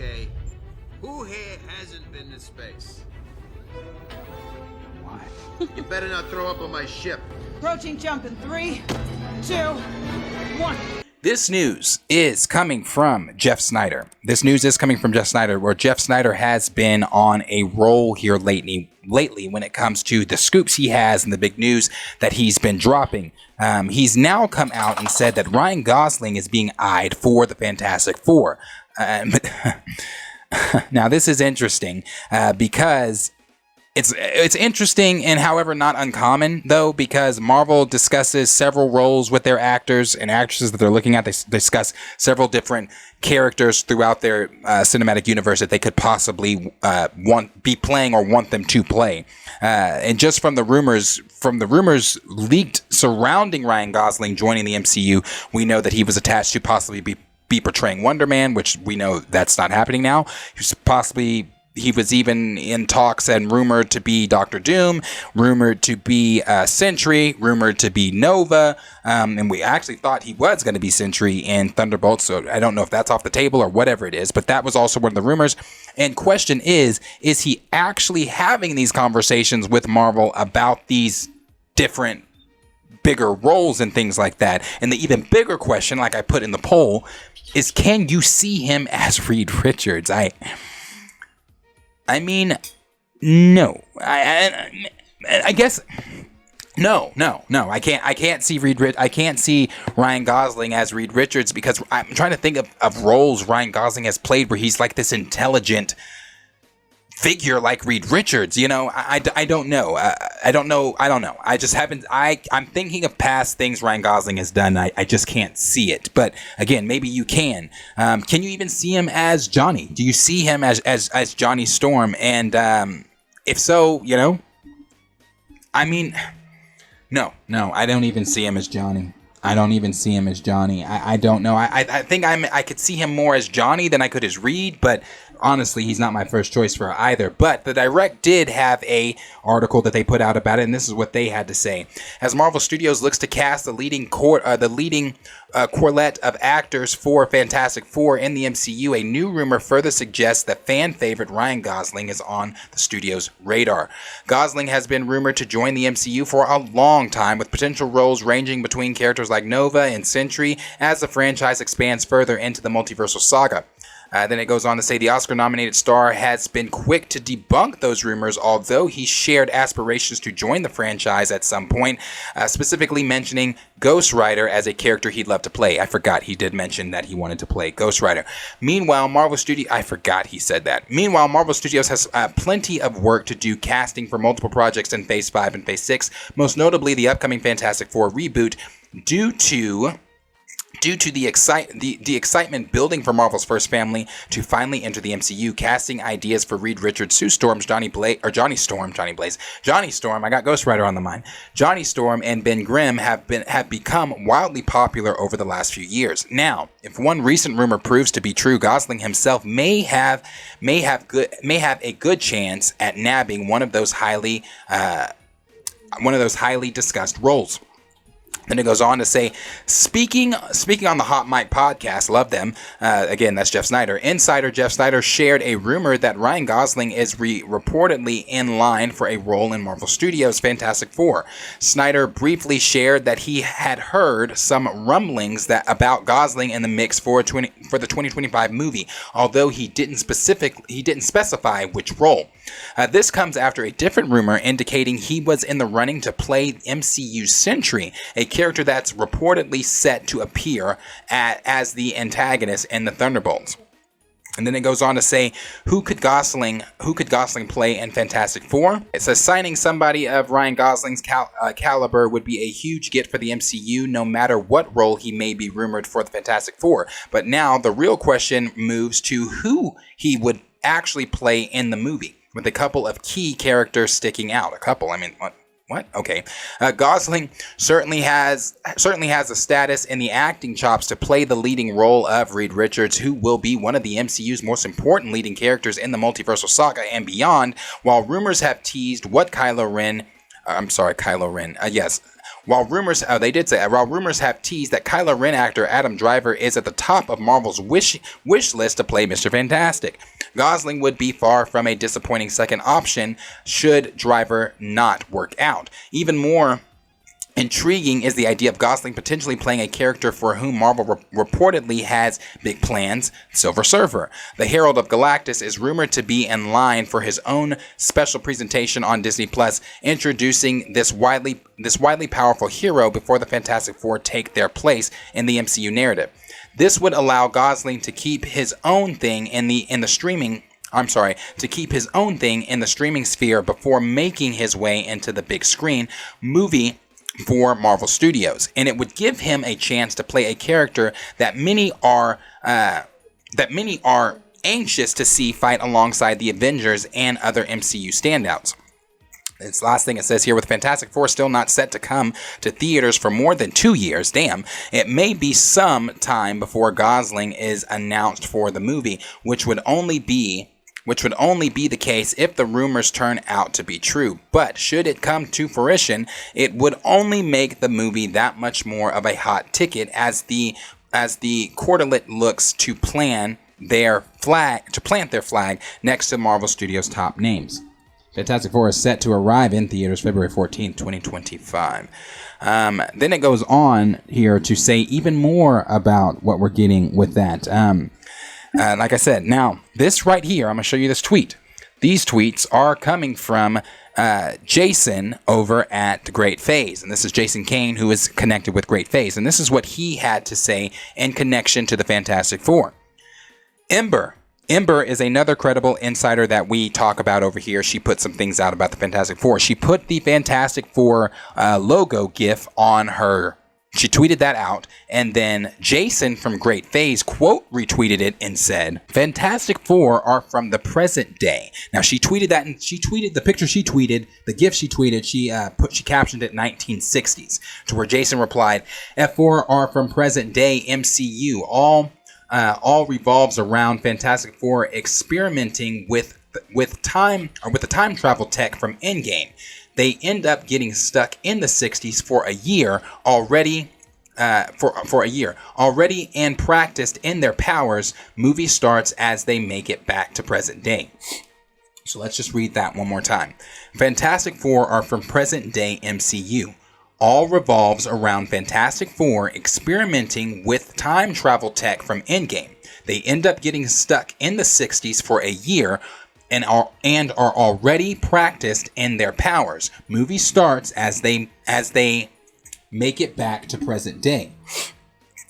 Okay, who here hasn't been to space? Why? You better not throw up on my ship. Approaching jump in 3, 2, 1. This news is coming from Jeff Snyder. Where Jeff Snyder has been on a roll here lately when it comes to the scoops he has and the big news that he's been dropping. He's now come out and said that Ryan Gosling is being eyed for the Fantastic Four. Now, this is interesting because it's interesting and, however, not uncommon, though, because Marvel discusses several roles with their actors and actresses that they're looking at. They discuss several different characters throughout their cinematic universe that they could possibly be playing or want them to play. And just from the rumors leaked surrounding Ryan Gosling joining the MCU, we know that he was attached to possibly be portraying Wonder Man, which we know that's not happening now. He was even in talks and rumored to be Doctor Doom, rumored to be Sentry, rumored to be Nova, and we actually thought he was going to be Sentry in Thunderbolts, so I don't know if that's off the table or whatever it is, but that was also one of the rumors. And question is he actually having these conversations with Marvel about these different bigger roles and things like that? And the even bigger question, like I put in the poll, is can you see him as Reed Richards? I mean, no. I guess no. I can't see I can't see Ryan Gosling as Reed Richards, because I'm trying to think of roles Ryan Gosling has played where he's like this intelligent figure like Reed Richards. You know, I don't know. I don't know. I just haven't. I'm thinking of past things Ryan Gosling has done. I just can't see it. But again, maybe you can. Can you even see him as Johnny? Do you see him as Johnny Storm? And if so, you know, I mean, no, I don't even see him as Johnny. I don't know. I think I could see him more as Johnny than I could as Reed, but honestly, he's not my first choice for either. But the Direct did have a article that they put out about it, and this is what they had to say. As Marvel Studios looks to cast the leading quartet of actors for Fantastic Four in the MCU, a new rumor further suggests that fan favorite Ryan Gosling is on the studio's radar. Gosling has been rumored to join the MCU for a long time, with potential roles ranging between characters like Nova and Sentry as the franchise expands further into the multiversal saga. Then it goes on to say the Oscar-nominated star has been quick to debunk those rumors, although he shared aspirations to join the franchise at some point, specifically mentioning Ghost Rider as a character he'd love to play. I forgot he did mention that he wanted to play Ghost Rider. Meanwhile, Marvel Studios has plenty of work to do casting for multiple projects in Phase 5 and Phase 6, most notably the upcoming Fantastic Four reboot, due to the excitement building for Marvel's first family to finally enter the MCU. Casting ideas for Reed Richards, Sue Storm's Johnny Storm, I got Ghost Rider on the mind. Johnny Storm and Ben Grimm have become wildly popular over the last few years. Now, if one recent rumor proves to be true, Gosling himself may have a good chance at nabbing one of those highly discussed roles. Then it goes on to say, speaking on the Hot Mic podcast, love them. Again, that's Jeff Snyder. Insider Jeff Snyder shared a rumor that Ryan Gosling is reportedly in line for a role in Marvel Studios' Fantastic Four. Snyder briefly shared that he had heard some rumblings about Gosling in the mix for the 2025 movie, although he didn't specify which role. This comes after a different rumor indicating he was in the running to play MCU's Sentry, a character that's reportedly set to appear as the antagonist in the Thunderbolts. And then it goes on to say, who could Gosling play in Fantastic Four? It says signing somebody of Ryan Gosling's caliber would be a huge get for the MCU, no matter what role he may be rumored for the Fantastic Four. But now the real question moves to who he would actually play in the movie, with a couple of key characters sticking out. A couple, I mean, what? Okay. Gosling certainly has the status and the acting chops to play the leading role of Reed Richards, who will be one of the MCU's most important leading characters in the multiversal saga and beyond, while rumors have teased what Kylo Ren, While rumors have teased that Kylo Ren actor Adam Driver is at the top of Marvel's wish list to play Mr. Fantastic, Gosling would be far from a disappointing second option should Driver not work out. Even more intriguing is the idea of Gosling potentially playing a character for whom Marvel reportedly has big plans, Silver Surfer. The Herald of Galactus is rumored to be in line for his own special presentation on Disney Plus, introducing this widely powerful hero before the Fantastic Four take their place in the MCU narrative. This would allow Gosling to keep his own thing to keep his own thing in the streaming sphere before making his way into the big screen movie for Marvel Studios, and it would give him a chance to play a character that many are anxious to see fight alongside the Avengers and other MCU standouts. This last thing it says here, with Fantastic Four still not set to come to theaters for more than 2 years, it may be some time before Gosling is announced for the movie, which would only be the case if the rumors turn out to be true. But should it come to fruition, it would only make the movie that much more of a hot ticket as the quarterlet looks to plant their flag next to Marvel Studios' top names. Fantastic Four is set to arrive in theaters February 14th, 2025. Then it goes on here to say even more about what we're getting with that. Like I said, now, this right here, I'm going to show you this tweet. These tweets are coming from Jason over at Great Phase. And this is Jason Kane, who is connected with Great Phase. And this is what he had to say in connection to the Fantastic Four. Ember is another credible insider that we talk about over here. She put some things out about the Fantastic Four. She put the Fantastic Four logo GIF on her. She tweeted that out, and then Jason from Great Phase quote retweeted it and said, "Fantastic Four are from the present day." Now she tweeted that, and she tweeted the picture she tweeted, the GIF she tweeted. She captioned it 1960s, to where Jason replied, "F4 are from present day MCU. All revolves around Fantastic Four experimenting with the time travel tech from Endgame. They end up getting stuck in the 60s for a year already, and practiced in their powers. Movie starts as they make it back to present day." So let's just read that one more time. Fantastic Four are from present day MCU. All revolves around Fantastic Four experimenting with time travel tech from Endgame. They end up getting stuck in the 60s for a year and are already practiced in their powers. Movie starts as they make it back to present day.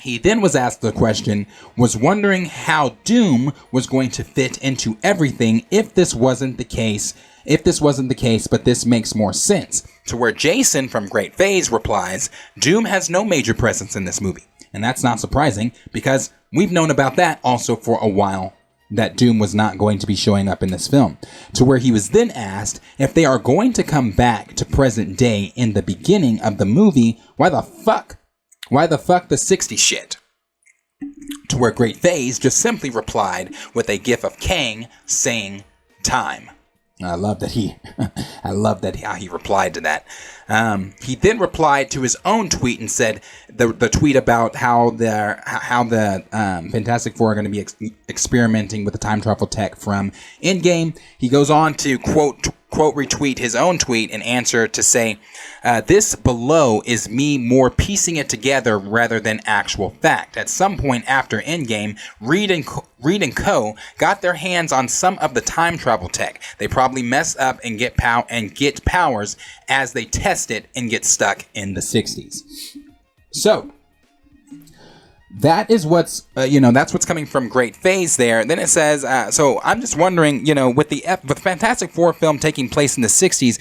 He then was asked the question, was wondering how Doom was going to fit into everything if this wasn't the case, but this makes more sense. To where Jason from Great Phase replies, "Doom has no major presence in this movie." And that's not surprising, because we've known about that also for a while, that Doom was not going to be showing up in this film. To where he was then asked, if they are going to come back to present day in the beginning of the movie, why the fuck the 60s shit? To where Great Phase just simply replied with a gif of Kang saying time. I love that how he replied to that. He then replied to his own tweet and said the tweet about how the Fantastic Four are going to be experimenting with the time travel tech from Endgame. He goes on to quote retweet his own tweet and answer to say, "This below is me more piecing it together rather than actual fact. At some point after Endgame, Reed and Co. got their hands on some of the time travel tech. They probably mess up and get powers as they test it and get stuck in the 60s. So that is what's that's what's coming from Great Phase there. Then it says, so I'm just wondering, with the Fantastic Four film taking place in the 60s,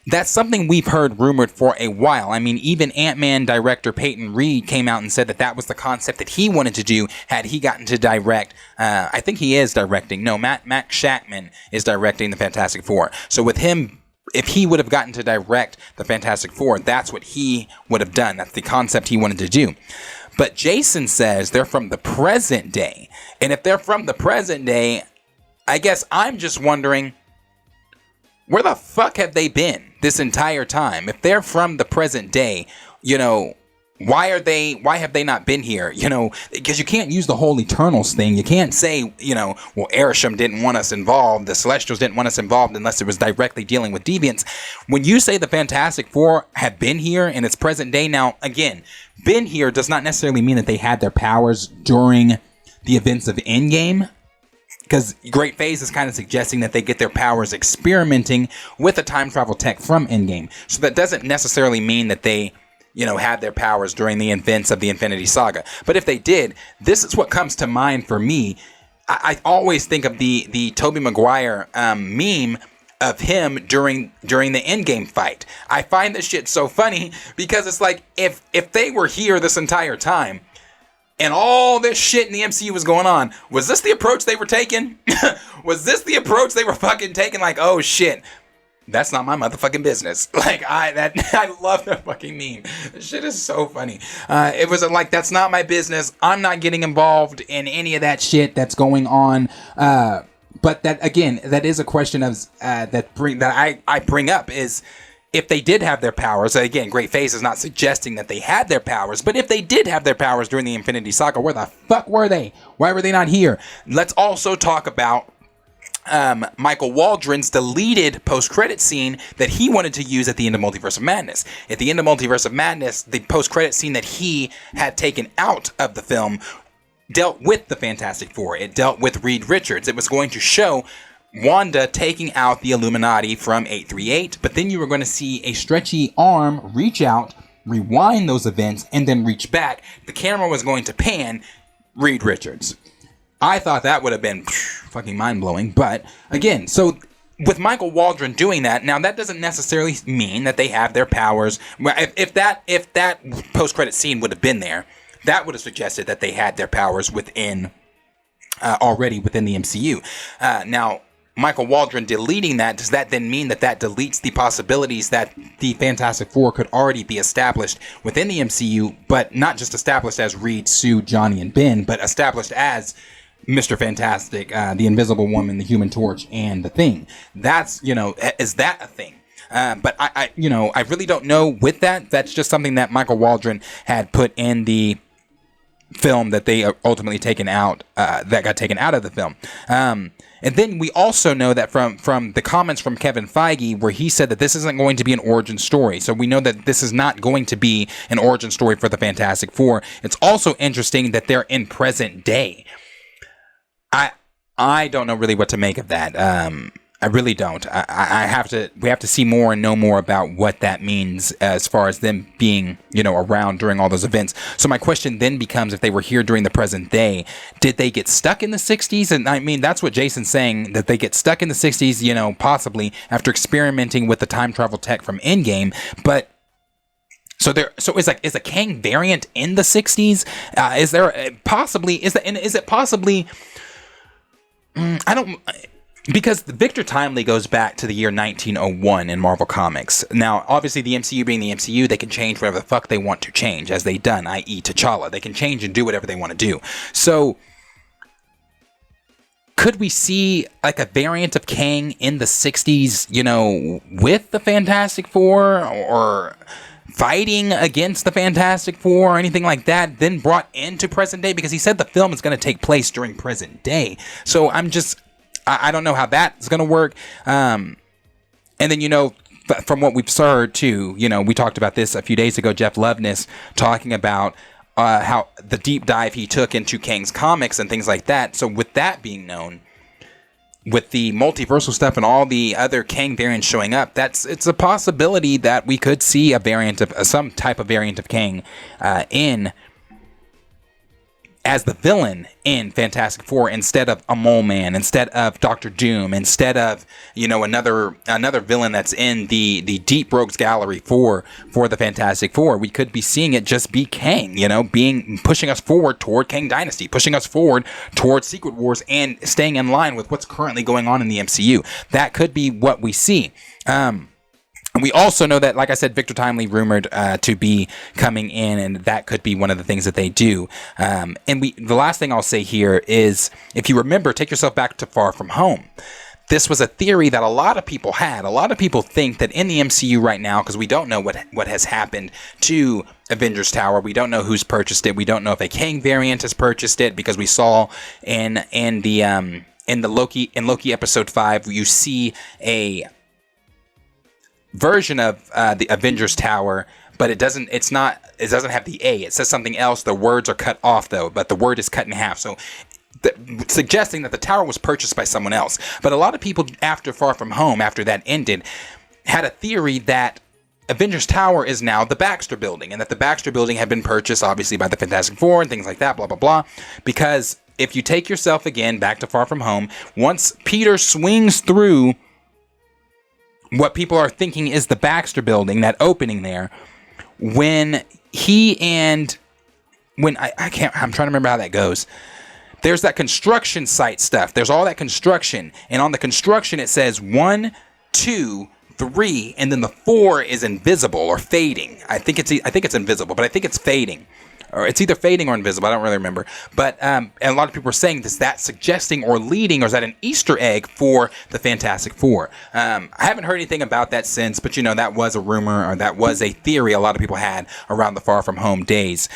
that's something we've heard rumored for a while. I mean, even Ant-Man director Peyton Reed came out and said that was the concept that he wanted to do had he gotten to direct. I think he is directing. No, Matt Shackman is directing the Fantastic Four. So with him, if he would have gotten to direct the Fantastic Four, that's what he would have done. That's the concept he wanted to do. But Jason says they're from the present day. And if they're from the present day, I guess I'm just wondering, where the fuck have they been this entire time? If they're from the present day, why have they not been here? Because you can't use the whole Eternals thing. You can't say, well, Arishem didn't want us involved. The Celestials didn't want us involved unless it was directly dealing with deviants. When you say the Fantastic Four have been here in its present day, now, again, been here does not necessarily mean that they had their powers during the events of Endgame. Because Great Phase is kind of suggesting that they get their powers experimenting with the time travel tech from Endgame. So that doesn't necessarily mean that they had their powers during the events of the Infinity Saga. But if they did, this is what comes to mind for me. I always think of the Tobey Maguire meme of him during the Endgame fight. I find this shit so funny because it's like, if they were here this entire time and all this shit in the MCU was going on, was this the approach they were taking? Was this the approach they were fucking taking? Like, oh shit, that's not my motherfucking business. Like, I love that fucking meme. This shit is so funny. It was like, that's not my business. I'm not getting involved in any of that shit that's going on. But that, again, that is a question of that I bring up is, if they did have their powers, again, Great Phase is not suggesting that they had their powers, but if they did have their powers during the Infinity Saga, where the fuck were they? Why were they not here? Let's also talk about Michael Waldron's deleted post-credit scene that he wanted to use at the end of Multiverse of Madness. At the end of Multiverse of Madness, the post-credit scene that he had taken out of the film dealt with the Fantastic Four. It dealt with Reed Richards. It was going to show Wanda taking out the Illuminati from 838, but then you were going to see a stretchy arm reach out, rewind those events, and then reach back. The camera was going to pan Reed Richards. I thought that would have been fucking mind-blowing, but again, so with Michael Waldron doing that, now that doesn't necessarily mean that they have their powers. If that post-credit scene would have been there, that would have suggested that they had their powers within already within the MCU. Now, Michael Waldron deleting that, does that then mean that deletes the possibilities that the Fantastic Four could already be established within the MCU, but not just established as Reed, Sue, Johnny, and Ben, but established as Mr. Fantastic, the Invisible Woman, the Human Torch, and the Thing? That's, is that a thing? But I really don't know with that. That's just something that Michael Waldron had put in the film that they ultimately taken out, that got taken out of the film. And then we also know that from the comments from Kevin Feige, where he said that this isn't going to be an origin story. So we know that this is not going to be an origin story for the Fantastic Four. It's also interesting that they're in present day. I don't know really what to make of that. I really don't. We have to see more and know more about what that means as far as them being, around during all those events. So my question then becomes, if they were here during the present day, did they get stuck in the 60s? And I mean, that's what Jason's saying, that they get stuck in the 60s, possibly after experimenting with the time travel tech from Endgame. But so is a Kang variant in the 60s? Is it possibly because Victor Timely goes back to the year 1901 in Marvel Comics. Now, obviously, the MCU being the MCU, they can change whatever the fuck they want to change, as they've done, i.e. T'Challa. They can change and do whatever they want to do. So, could we see like a variant of Kang in the 60s, with the Fantastic Four, or fighting against the Fantastic Four or anything like that, then brought into present day? Because he said the film is going to take place during present day. So I don't know how that's going to work. And then, from what we've heard too, we talked about this a few days ago, Jeff Loveness talking about how the deep dive he took into Kang's comics and things like that. So with that being known, with the multiversal stuff and all the other Kang variants showing up, it's a possibility that we could see a variant of some type of variant of Kang as the villain in Fantastic Four, instead of a Mole Man, instead of Doctor Doom, instead of another villain that's in the Deep Rogues Gallery for the Fantastic Four. We could be seeing it just be Kang, pushing us forward toward Kang Dynasty, pushing us forward towards Secret Wars, and staying in line with what's currently going on in the MCU. That could be what we see. We also know that, like I said, Victor Timely rumored to be coming in, and that could be one of the things that they do. The last thing I'll say here is, if you remember, take yourself back to Far From Home. this was a theory that a lot of people had. A lot of people think that in the MCU right now, because we don't know what has happened to Avengers Tower, we don't know who's purchased it. We don't know if a Kang variant has purchased it, because we saw in Loki episode 5, you see a version of the Avengers Tower, but it doesn't have the A. It says something else. The words are cut off though, but the word is cut in half. So suggesting that the tower was purchased by someone else. But a lot of people after Far From Home, after that ended, had a theory that Avengers Tower is now the Baxter Building, and that the Baxter Building had been purchased obviously by the Fantastic Four and things like that, blah, blah, blah. Because if you take yourself again back to Far From Home, once Peter swings through what people are thinking is the Baxter Building, that opening there, I'm trying to remember how that goes. There's that construction site stuff. There's all that construction. And on the construction, it says 1, 2, 3, and then the 4 is invisible or fading. I think it's invisible, but I think it's fading. Or it's either fading or invisible. I don't really remember. But and a lot of people are saying, is that suggesting or leading, or is that an Easter egg for the Fantastic Four? I haven't heard anything about that since, but that was a rumor, or that was a theory a lot of people had around the Far From Home days.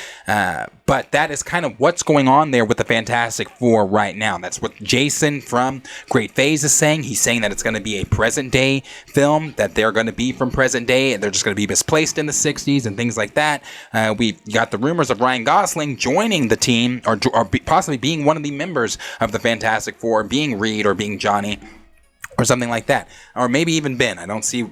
But that is kind of what's going on there with the Fantastic Four right now. That's what Jason from Great Phase is saying. He's saying that it's going to be a present day film, that they're going to be from present day, and they're just going to be misplaced in the 60s and things like that. We got the rumors of Ryan Gosling joining the team, or possibly being one of the members of the Fantastic Four, being Reed or being Johnny, or something like that, or maybe even Ben. I don't see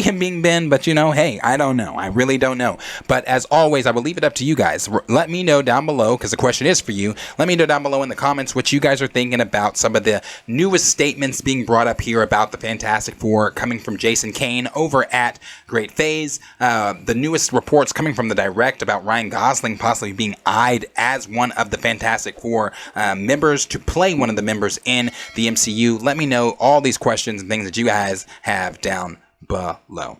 him being Ben, but hey, I don't know. I really don't know. But as always, I will leave it up to you guys. Let me know down below, because the question is for you. Let me know down below in the comments what you guys are thinking about some of the newest statements being brought up here about the Fantastic Four coming from Jason Kane over at Great Phase. The newest reports coming from the Direct about Ryan Gosling possibly being eyed as one of the Fantastic Four members to play one of the members in the MCU. Let me know all these questions and things that you guys have down below.